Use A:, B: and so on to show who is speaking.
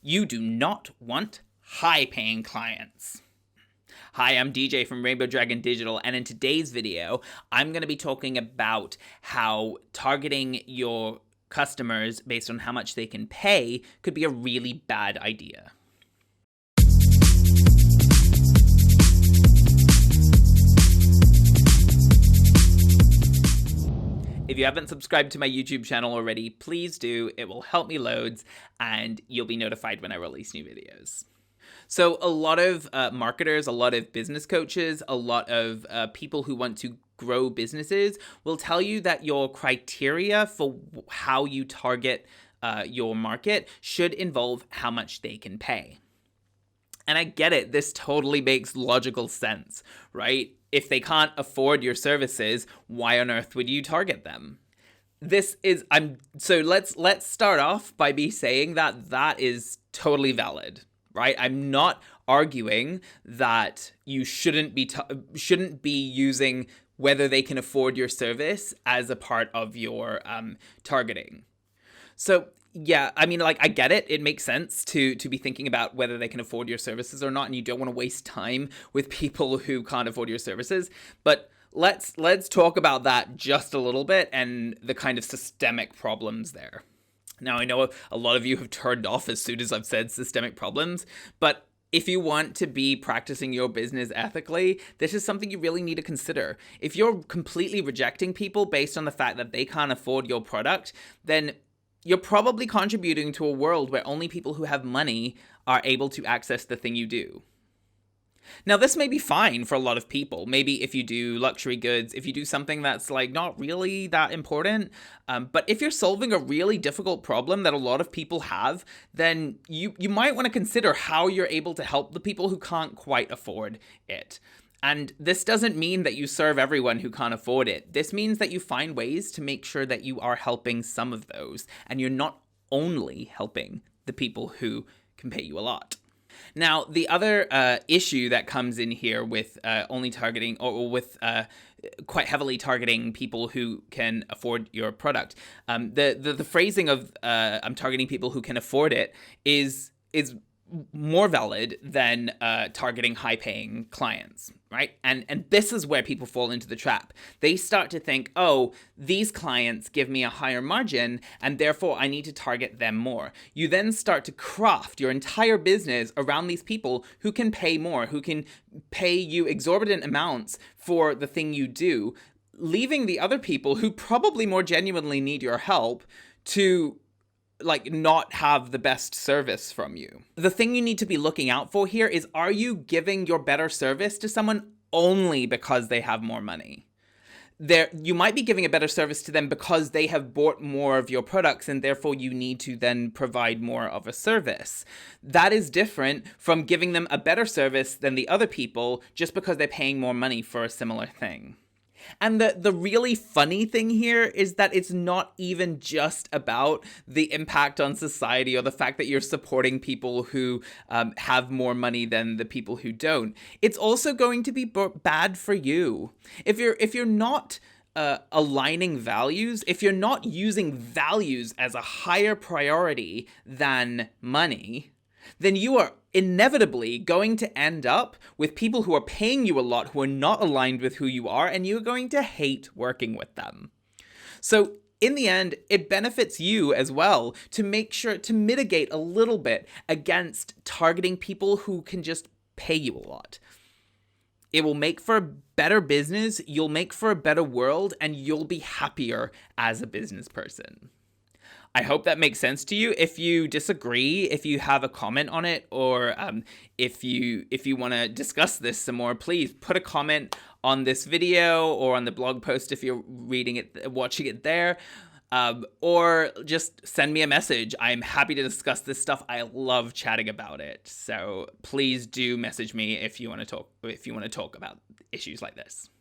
A: You do not want high-paying clients. Hi, I'm DJ from Rainbow Dragon Digital, and in today's video, I'm going to be talking about how targeting your customers based on how much they can pay could be a really bad idea. If you haven't subscribed to my YouTube channel already, please do. It will help me loads, and you'll be notified when I release new videos. So a lot of marketers, a lot of business coaches, a lot of people who want to grow businesses will tell you that your criteria for how you target your market should involve how much they can pay. And I get it. This totally makes logical sense, right? If they can't afford your services, why on earth would you target them? So let's start off by me saying that is totally valid, right? I'm not arguing that you shouldn't be using whether they can afford your service as a part of your targeting. So yeah, I mean, like, I get it. It makes sense to be thinking about whether they can afford your services or not, and you don't want to waste time with people who can't afford your services. But let's talk about that just a little bit and the kind of systemic problems there. Now, I know a lot of you have turned off as soon as I've said systemic problems, but if you want to be practicing your business ethically, this is something you really need to consider. If you're completely rejecting people based on the fact that they can't afford your product, then you're probably contributing to a world where only people who have money are able to access the thing you do. Now, this may be fine for a lot of people. Maybe if you do luxury goods, if you do something that's like not really that important, but if you're solving a really difficult problem that a lot of people have, then you might want to consider how you're able to help the people who can't quite afford it. And this doesn't mean that you serve everyone who can't afford it. This means that you find ways to make sure that you are helping some of those, and you're not only helping the people who can pay you a lot. Now, the other issue that comes in here with only targeting or with quite heavily targeting people who can afford your product, the phrasing of I'm targeting people who can afford it is more valid than targeting high-paying clients, right? And this is where people fall into the trap. They start to think, oh, these clients give me a higher margin, and therefore I need to target them more. You then start to craft your entire business around these people who can pay more, who can pay you exorbitant amounts for the thing you do, leaving the other people who probably more genuinely need your help to not have the best service from you. The thing you need to be looking out for here is, are you giving your better service to someone only because they have more money? You might be giving a better service to them because they have bought more of your products, and therefore you need to then provide more of a service. That is different from giving them a better service than the other people just because they're paying more money for a similar thing. And the really funny thing here is that it's not even just about the impact on society or the fact that you're supporting people who have more money than the people who don't. It's also going to be bad for you. If you're not aligning values, if you're not using values as a higher priority than money, then you are inevitably going to end up with people who are paying you a lot who are not aligned with who you are, and you're going to hate working with them. So in the end, it benefits you as well to make sure to mitigate a little bit against targeting people who can just pay you a lot. It will make for a better business, you'll make for a better world, and you'll be happier as a business person. I hope that makes sense to you. If you disagree, if you have a comment on it, or if you want to discuss this some more, please put a comment on this video or on the blog post if you're reading it, watching it there, or just send me a message. I'm happy to discuss this stuff. I love chatting about it. So please do message me if you want to talk about issues like this.